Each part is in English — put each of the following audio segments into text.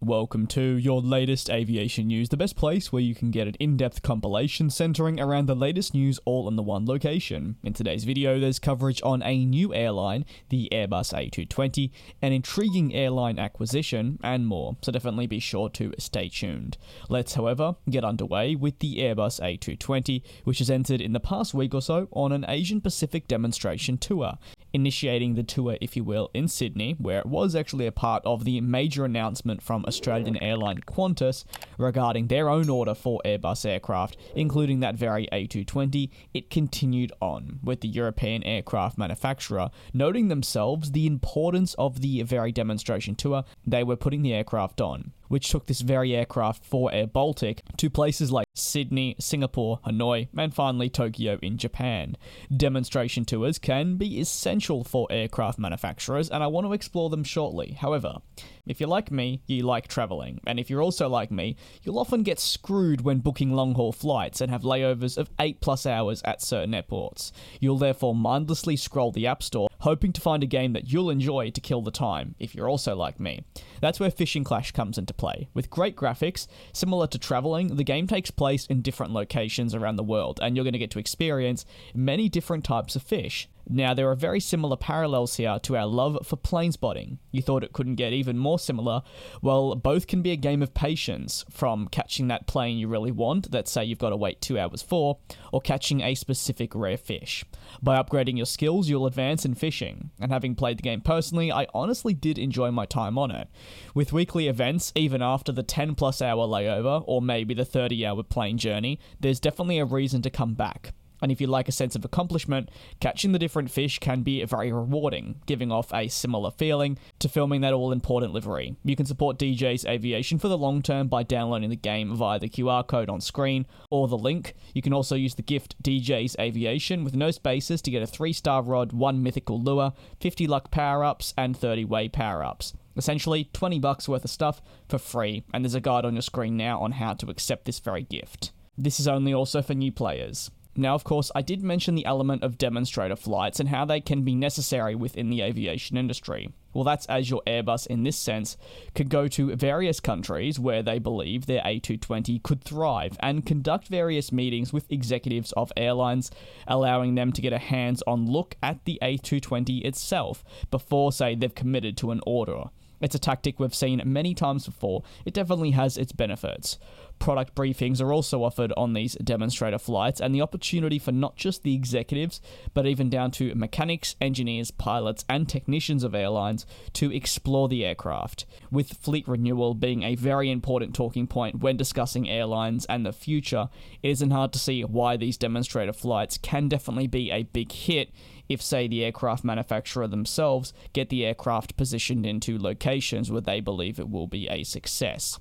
Welcome to your latest aviation news, the best place where you can get an in-depth compilation centering around the latest news all in the one location. In today's video, there's coverage on a new airline, the Airbus A220, an intriguing airline acquisition, and more, so definitely be sure to stay tuned. Let's, however, get underway with the Airbus A220, which has entered in the past week or so on an Asian Pacific demonstration tour, initiating the tour, if you will, in Sydney, where it was actually a part of the major announcement from Australian airline Qantas regarding their own order for Airbus aircraft, including that very A220. It continued on, with the European aircraft manufacturer noting themselves the importance of the very demonstration tour they were putting the aircraft on, which took this very aircraft for Air Baltic to places like Sydney, Singapore, Hanoi, and finally Tokyo in Japan. Demonstration tours can be essential for aircraft manufacturers, and I want to explore them shortly. However, if you're like me, you like traveling, and if you're also like me, you'll often get screwed when booking long-haul flights and have layovers of 8+ hours at certain airports. You'll therefore mindlessly scroll the App Store, hoping to find a game that you'll enjoy to kill the time, if you're also like me. That's where Fishing Clash comes into play. With great graphics, similar to traveling, the game takes place in different locations around the world, and you're going to get to experience many different types of fish. Now, there are very similar parallels here to our love for plane spotting. You thought it couldn't get even more similar? Well, both can be a game of patience, from catching that plane you really want, that say you've got to wait 2 hours for, or catching a specific rare fish. By upgrading your skills, you'll advance in fishing, and having played the game personally, I honestly did enjoy my time on it. With weekly events, even after the 10+ hour layover, or maybe the 30-hour plane journey, there's definitely a reason to come back. And if you like a sense of accomplishment, catching the different fish can be very rewarding, giving off a similar feeling to filming that all-important livery. You can support DJ's Aviation for the long term by downloading the game via the QR code on screen or the link. You can also use the gift DJ's Aviation with no spaces to get a 3-star rod, 1 mythical lure, 50 luck power-ups, and 30 way power-ups. Essentially, $20 worth of stuff for free, and there's a guide on your screen now on how to accept this very gift. This is only also for new players. Now, of course, I did mention the element of demonstrator flights and how they can be necessary within the aviation industry. Well, that's as your Airbus, in this sense, could go to various countries where they believe their A220 could thrive and conduct various meetings with executives of airlines, allowing them to get a hands-on look at the A220 itself before, say, they've committed to an order. It's a tactic we've seen many times before. It definitely has its benefits. Product briefings are also offered on these demonstrator flights, and the opportunity for not just the executives, but even down to mechanics, engineers, pilots, and technicians of airlines to explore the aircraft. With fleet renewal being a very important talking point when discussing airlines and the future, it isn't hard to see why these demonstrator flights can definitely be a big hit if, say, the aircraft manufacturer themselves get the aircraft positioned into locations where they believe it will be a success.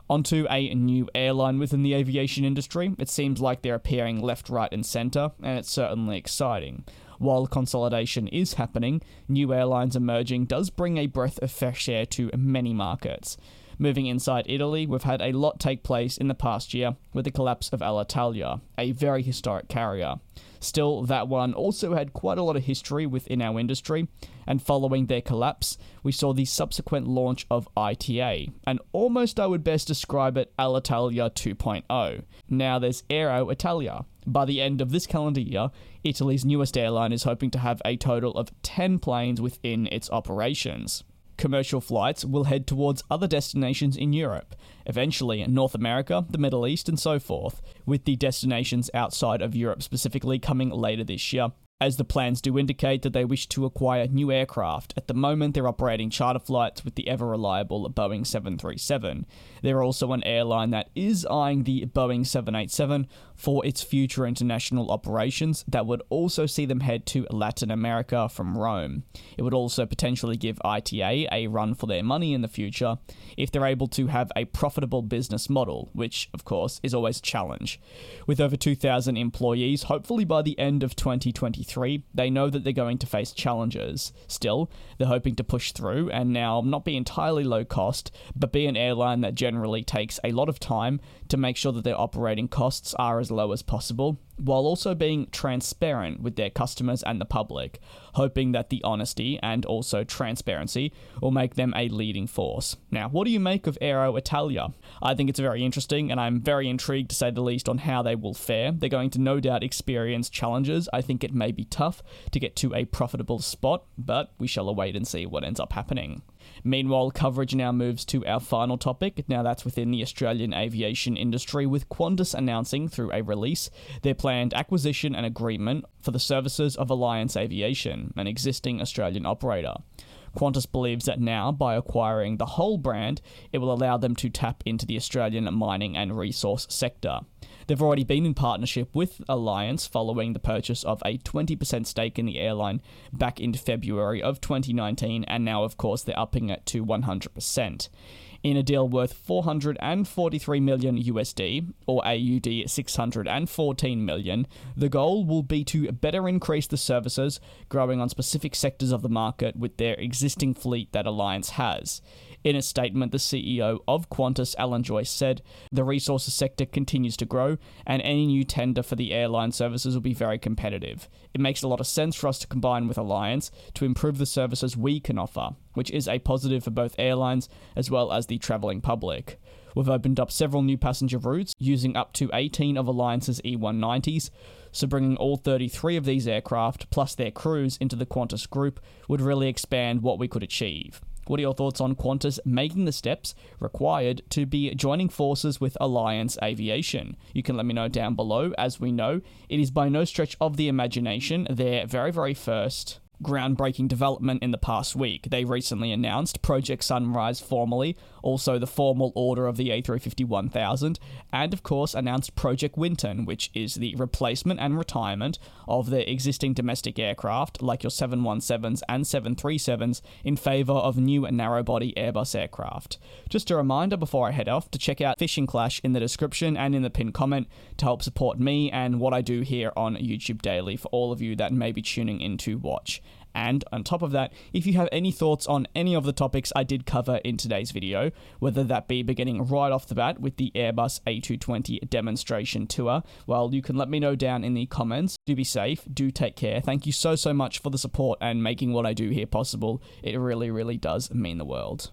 Onto a new airline within the aviation industry. It seems like they're appearing left, right, and centre, and it's certainly exciting. While consolidation is happening, new airlines emerging does bring a breath of fresh air to many markets. Moving inside Italy, we've had a lot take place in the past year with the collapse of Alitalia, a very historic carrier. Still, that one also had quite a lot of history within our industry, and following their collapse, we saw the subsequent launch of ITA, and almost I would best describe it Alitalia 2.0. Now there's Aero Italia. By the end of this calendar year, Italy's newest airline is hoping to have a total of 10 planes within its operations. Commercial flights will head towards other destinations in Europe, eventually North America, the Middle East, and so forth, with the destinations outside of Europe specifically coming later this year, as the plans do indicate that they wish to acquire new aircraft. At the moment, they're operating charter flights with the ever-reliable Boeing 737. They're also an airline that is eyeing the Boeing 787 for its future international operations that would also see them head to Latin America from Rome. It would also potentially give ITA a run for their money in the future if they're able to have a profitable business model, which, of course, is always a challenge. With over 2,000 employees, hopefully by the end of 2023, they know that they're going to face challenges. Still, they're hoping to push through and now not be entirely low cost, but be an airline that generally takes a lot of time to make sure that their operating costs are as low as possible, while also being transparent with their customers and the public, hoping that the honesty and also transparency will make them a leading force. Now, what do you make of Aero Italia? I think it's very interesting, and I'm very intrigued to say the least on how they will fare. They're going to no doubt experience challenges. I think it may be tough to get to a profitable spot, but we shall await and see what ends up happening. Meanwhile, coverage now moves to our final topic. Now that's within the Australian aviation industry, with Qantas announcing through a release their planned acquisition and agreement for the services of Alliance Aviation, an existing Australian operator. Qantas believes that now, by acquiring the whole brand, it will allow them to tap into the Australian mining and resource sector. They've already been in partnership with Alliance following the purchase of a 20% stake in the airline back in February of 2019, and now, of course, they're upping it to 100%. In a deal worth 443 million USD, or AUD 614 million, the goal will be to better increase the services, growing on specific sectors of the market with their existing fleet that Alliance has. In a statement, the CEO of Qantas, Alan Joyce, said, "The resources sector continues to grow, and any new tender for the airline services will be very competitive. It makes a lot of sense for us to combine with Alliance to improve the services we can offer, which is a positive for both airlines as well as the travelling public. We've opened up several new passenger routes using up to 18 of Alliance's E190s, so bringing all 33 of these aircraft plus their crews into the Qantas group would really expand what we could achieve." What are your thoughts on Qantas making the steps required to be joining forces with Alliance Aviation? You can let me know down below. As we know, it is by no stretch of the imagination their very, very first groundbreaking development in the past week. They recently announced Project Sunrise formally, also the formal order of the A350-1000, and of course announced Project Winton, which is the replacement and retirement of their existing domestic aircraft, like your 717s and 737s, in favour of new narrow-body Airbus aircraft. Just a reminder before I head off to check out Fishing Clash in the description and in the pinned comment to help support me and what I do here on YouTube daily for all of you that may be tuning in to watch. And on top of that, if you have any thoughts on any of the topics I did cover in today's video, whether that be beginning right off the bat with the Airbus A220 demonstration tour, well, you can let me know down in the comments. Do be safe, do take care. Thank you so much for the support and making what I do here possible. It really, really does mean the world.